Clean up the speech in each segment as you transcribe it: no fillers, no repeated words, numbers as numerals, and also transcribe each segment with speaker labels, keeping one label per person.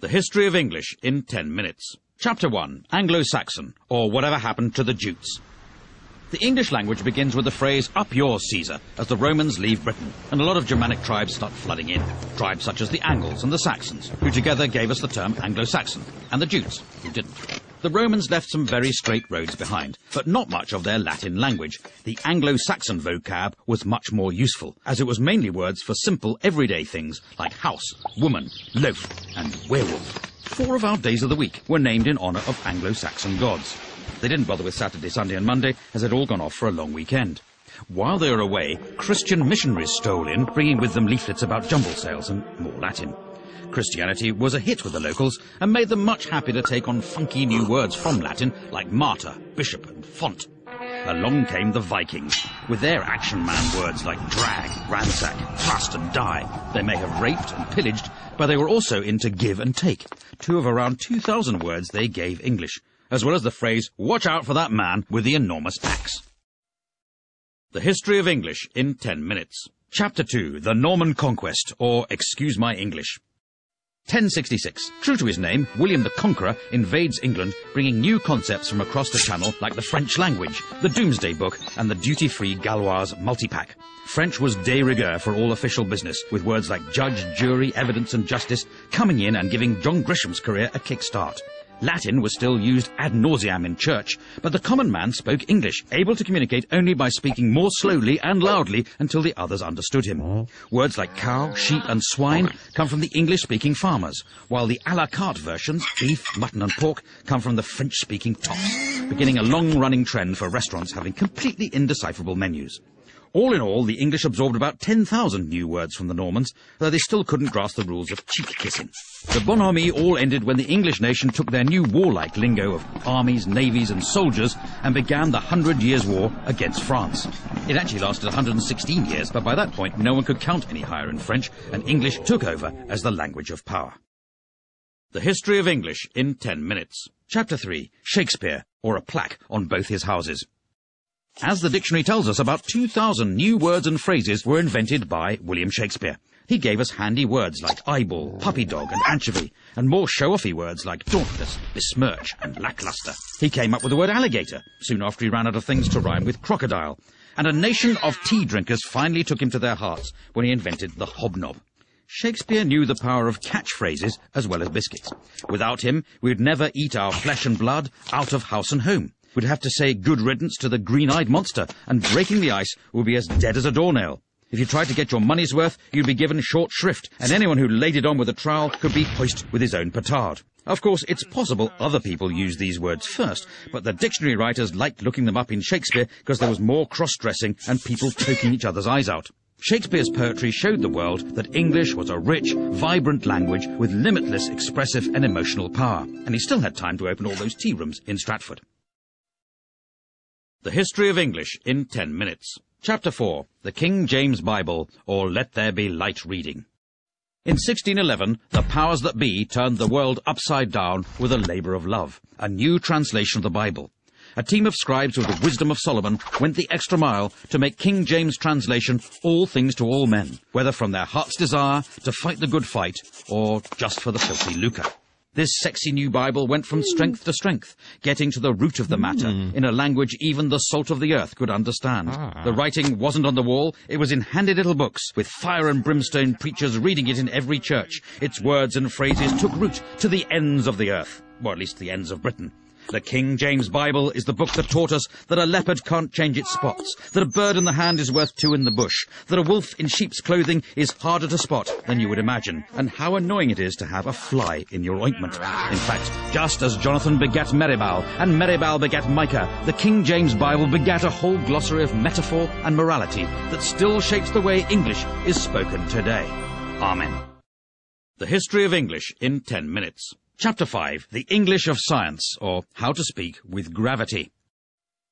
Speaker 1: The History of English in 10 minutes. Chapter 1. Anglo-Saxon, or Whatever Happened to the Jutes. The English language begins with the phrase, "Up yours, Caesar," as the Romans leave Britain, and a lot of Germanic tribes start flooding in. Tribes such as the Angles and the Saxons, who together gave us the term Anglo-Saxon, and the Jutes, who didn't. The Romans left some very straight roads behind, but not much of their Latin language. The Anglo-Saxon vocab was much more useful, as it was mainly words for simple, everyday things like house, woman, loaf, and werewolf. 4 of our days of the week were named in honour of Anglo-Saxon gods. They didn't bother with Saturday, Sunday and Monday, as they'd all gone off for a long weekend. While they were away, Christian missionaries stole in, bringing with them leaflets about jumble sales and more Latin. Christianity was a hit with the locals and made them much happy to take on funky new words from Latin like martyr, bishop and font. Along came the Vikings, with their action man words like drag, ransack, thrust and die. They may have raped and pillaged, but they were also into give and take, 2 of around 2,000 words they gave English, as well as the phrase, "Watch out for that man with the enormous axe." The History of English in 10 minutes. Chapter 2. The Norman Conquest, or Excuse My English. 1066. True to his name, William the Conqueror invades England, bringing new concepts from across the Channel like the French language, the Doomsday Book, and the duty-free Gauloise multipack. French was de rigueur for all official business, with words like judge, jury, evidence and justice coming in and giving John Grisham's career a kick-start. Latin was still used ad nauseam in church, but the common man spoke English, able to communicate only by speaking more slowly and loudly until the others understood him. Words like cow, sheep and swine come from the English-speaking farmers, while the à la carte versions, beef, mutton and pork, come from the French-speaking tops, beginning a long-running trend for restaurants having completely indecipherable menus. All in all, the English absorbed about 10,000 new words from the Normans, though they still couldn't grasp the rules of cheek-kissing. The bonhomie all ended when the English nation took their new warlike lingo of armies, navies and soldiers and began the 100 Years' War against France. It actually lasted 116 years, but by that point no one could count any higher in French, and English took over as the language of power. The History of English in 10 minutes. Chapter 3. Shakespeare, or a plaque on both his houses. As the dictionary tells us, about 2,000 new words and phrases were invented by William Shakespeare. He gave us handy words like eyeball, puppy dog and anchovy, and more show-offy words like dauntless, besmirch and lackluster. He came up with the word alligator, soon after he ran out of things to rhyme with crocodile. And a nation of tea drinkers finally took him to their hearts when he invented the hobnob. Shakespeare knew the power of catchphrases as well as biscuits. Without him, we'd never eat our flesh and blood out of house and home. We'd have to say good riddance to the green-eyed monster, and breaking the ice would be as dead as a doornail. If you tried to get your money's worth, you'd be given short shrift, and anyone who laid it on with a trowel could be hoisted with his own petard. Of course, it's possible other people used these words first, but the dictionary writers liked looking them up in Shakespeare because there was more cross-dressing and people poking each other's eyes out. Shakespeare's poetry showed the world that English was a rich, vibrant language with limitless expressive and emotional power, and he still had time to open all those tea rooms in Stratford. The History of English in 10 minutes. Chapter 4. The King James Bible, or Let There Be Light Reading. In 1611, the powers that be turned the world upside down with a labour of love, a new translation of the Bible. A team of scribes with the wisdom of Solomon went the extra mile to make King James' translation all things to all men, whether from their heart's desire to fight the good fight, or just for the filthy lucre. This sexy new Bible went from strength to strength, getting to the root of the matter, in a language even the salt of the earth could understand. The writing wasn't on the wall, it was in handy little books, with fire and brimstone preachers reading it in every church. Its words and phrases took root to the ends of the earth, or at least the ends of Britain. The King James Bible is the book that taught us that a leopard can't change its spots, that a bird in the hand is worth 2 in the bush, that a wolf in sheep's clothing is harder to spot than you would imagine, and how annoying it is to have a fly in your ointment. In fact, just as Jonathan begat Meribal, and Meribal begat Micah, the King James Bible begat a whole glossary of metaphor and morality that still shapes the way English is spoken today. Amen. The History of English in 10 minutes. Chapter 5. The English of Science, or How to Speak with Gravity.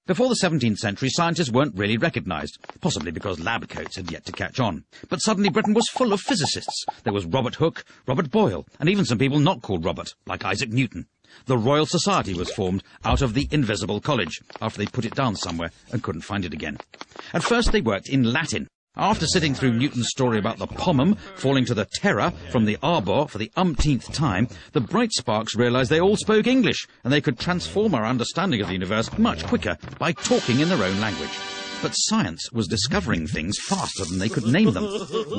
Speaker 1: Before the 17th century, scientists weren't really recognised, possibly because lab coats had yet to catch on. But suddenly Britain was full of physicists. There was Robert Hooke, Robert Boyle, and even some people not called Robert, like Isaac Newton. The Royal Society was formed out of the Invisible College, after they put it down somewhere and couldn't find it again. At first they worked in Latin. After sitting through Newton's story about the pomum falling to the terror from the arbor for the umpteenth time, the bright sparks realised they all spoke English, and they could transform our understanding of the universe much quicker by talking in their own language. But science was discovering things faster than they could name them.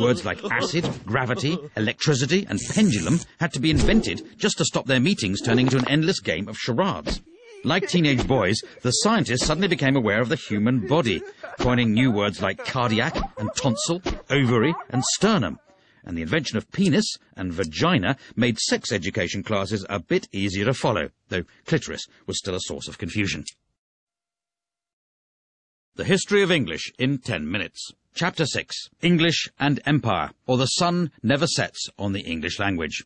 Speaker 1: Words like acid, gravity, electricity, and pendulum had to be invented just to stop their meetings turning into an endless game of charades. Like teenage boys, the scientists suddenly became aware of the human body, coining new words like cardiac and tonsil, ovary and sternum. And the invention of penis and vagina made sex education classes a bit easier to follow, though clitoris was still a source of confusion. The History of English in 10 minutes. Chapter 6. English and Empire, or the sun never sets on the English language.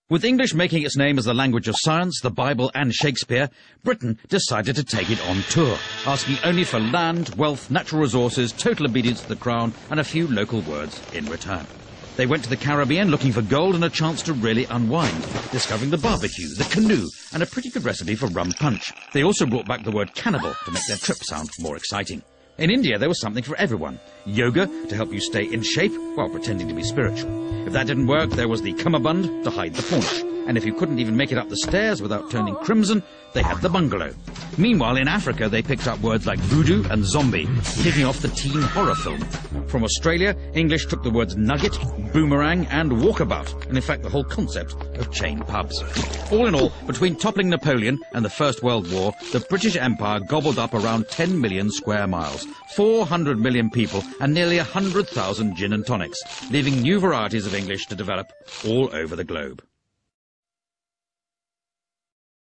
Speaker 1: With English making its name as the language of science, the Bible and Shakespeare, Britain decided to take it on tour, asking only for land, wealth, natural resources, total obedience to the crown, and a few local words in return. They went to the Caribbean looking for gold and a chance to really unwind, discovering the barbecue, the canoe, and a pretty good recipe for rum punch. They also brought back the word cannibal to make their trip sound more exciting. In India, there was something for everyone. Yoga to help you stay in shape while pretending to be spiritual. If that didn't work, there was the cummerbund to hide the paunch. And if you couldn't even make it up the stairs without turning crimson, they had the bungalow. Meanwhile, in Africa, they picked up words like voodoo and zombie, kicking off the teen horror film. From Australia, English took the words nugget, boomerang, and walkabout, and in fact the whole concept of chain pubs. All in all, between toppling Napoleon and the First World War, the British Empire gobbled up around 10 million square miles, 400 million people, and nearly 100,000 gin and tonics, leaving new varieties of English to develop all over the globe.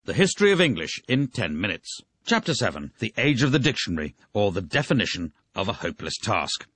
Speaker 1: The History of English in 10 minutes. Chapter 7. The Age of the Dictionary, or the Definition of a Hopeless Task.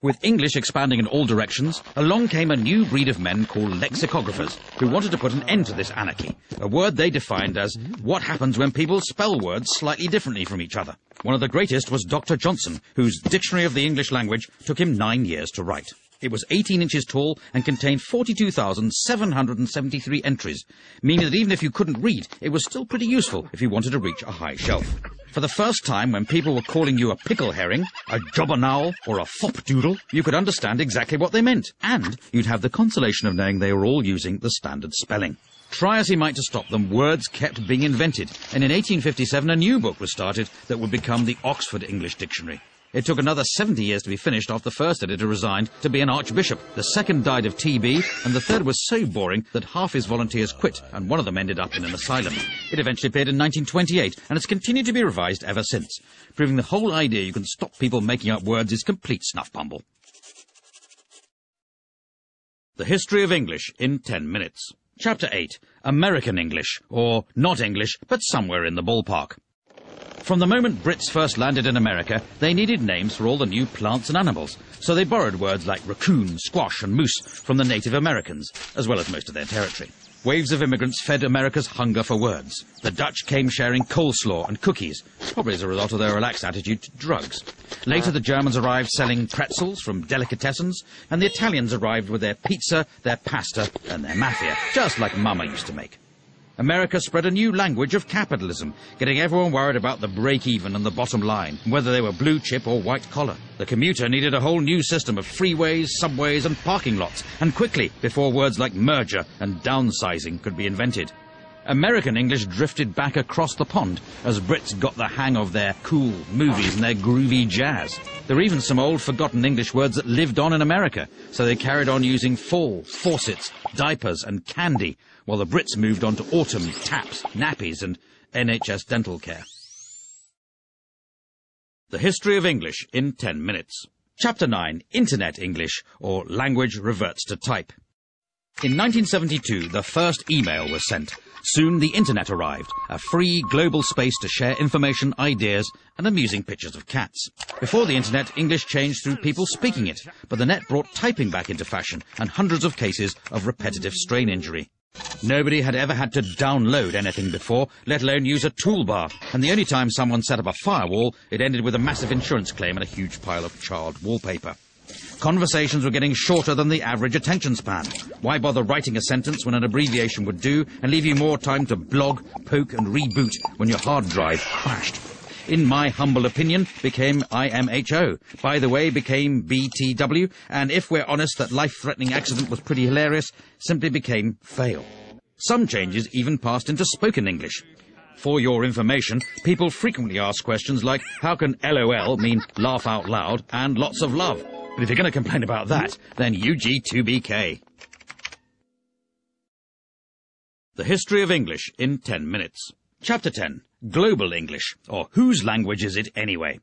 Speaker 1: With English expanding in all directions, along came a new breed of men called lexicographers, who wanted to put an end to this anarchy, a word they defined as what happens when people spell words slightly differently from each other. One of the greatest was Dr. Johnson, whose Dictionary of the English Language took him 9 years to write. It was 18 inches tall and contained 42,773 entries, meaning that even if you couldn't read, it was still pretty useful if you wanted to reach a high shelf. For the first time, when people were calling you a pickle herring, a jobbernowl, or a fopdoodle, you could understand exactly what they meant, and you'd have the consolation of knowing they were all using the standard spelling. Try as he might to stop them, words kept being invented, and in 1857 a new book was started that would become the Oxford English Dictionary. It took another 70 years to be finished after the first editor resigned to be an archbishop. The second died of TB, and the third was so boring that half his volunteers quit, and one of them ended up in an asylum. It eventually appeared in 1928, and has continued to be revised ever since, proving the whole idea you can stop people making up words is complete snuff bumble. The History of English in 10 minutes. Chapter 8. American English, or not English, but somewhere in the ballpark. From the moment Brits first landed in America, they needed names for all the new plants and animals, so they borrowed words like raccoon, squash and moose from the Native Americans, as well as most of their territory. Waves of immigrants fed America's hunger for words. The Dutch came sharing coleslaw and cookies, probably as a result of their relaxed attitude to drugs. Later the Germans arrived selling pretzels from delicatessens, and the Italians arrived with their pizza, their pasta and their mafia, just like Mama used to make. America spread a new language of capitalism, getting everyone worried about the break-even and the bottom line, whether they were blue chip or white collar. The commuter needed a whole new system of freeways, subways and parking lots, and quickly, before words like merger and downsizing could be invented. American English drifted back across the pond as Brits got the hang of their cool movies and their groovy jazz. There were even some old forgotten English words that lived on in America, so they carried on using fall, faucets, diapers and candy, while the Brits moved on to autumn, taps, nappies and NHS dental care. The History of English in 10 minutes. Chapter 9. Internet English, or Language Reverts to Type. In 1972, the first email was sent. Soon the Internet arrived, a free global space to share information, ideas and amusing pictures of cats. Before the Internet, English changed through people speaking it, but the net brought typing back into fashion and hundreds of cases of repetitive strain injury. Nobody had ever had to download anything before, let alone use a toolbar, and the only time someone set up a firewall, it ended with a massive insurance claim and a huge pile of charred wallpaper. Conversations were getting shorter than the average attention span. Why bother writing a sentence when an abbreviation would do and leave you more time to blog, poke and reboot when your hard drive crashed? in my humble opinion, became IMHO. By the way, became BTW, and if we're honest, that life-threatening accident was pretty hilarious, simply became fail. Some changes even passed into spoken English. For your information, people frequently ask questions like, how can LOL mean laugh out loud and lots of love? But if you're going to complain about that, then UG2BK. The History of English in 10 minutes. Chapter 10. Global English, or whose language is it anyway?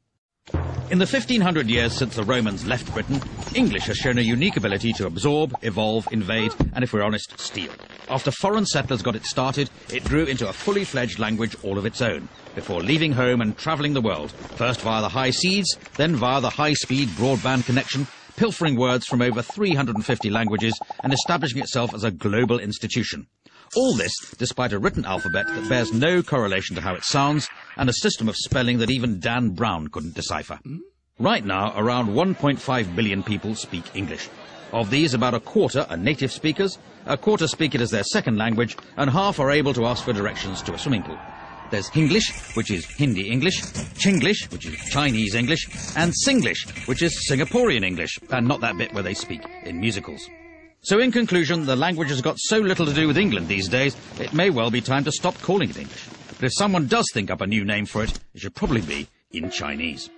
Speaker 1: In the 1500 years since the Romans left Britain, English has shown a unique ability to absorb, evolve, invade, and if we're honest, steal. After foreign settlers got it started, it grew into a fully fledged language all of its own, before leaving home and travelling the world, first via the high seas, then via the high-speed broadband connection, pilfering words from over 350 languages and establishing itself as a global institution. All this despite a written alphabet that bears no correlation to how it sounds and a system of spelling that even Dan Brown couldn't decipher. Right now, around 1.5 billion people speak English. Of these, about a quarter are native speakers, a quarter speak it as their second language, and half are able to ask for directions to a swimming pool. There's Hinglish, which is Hindi English, Chinglish, which is Chinese English, and Singlish, which is Singaporean English, and not that bit where they speak in musicals. So in conclusion, the language has got so little to do with England these days, it may well be time to stop calling it English. But if someone does think up a new name for it, it should probably be in Chinese.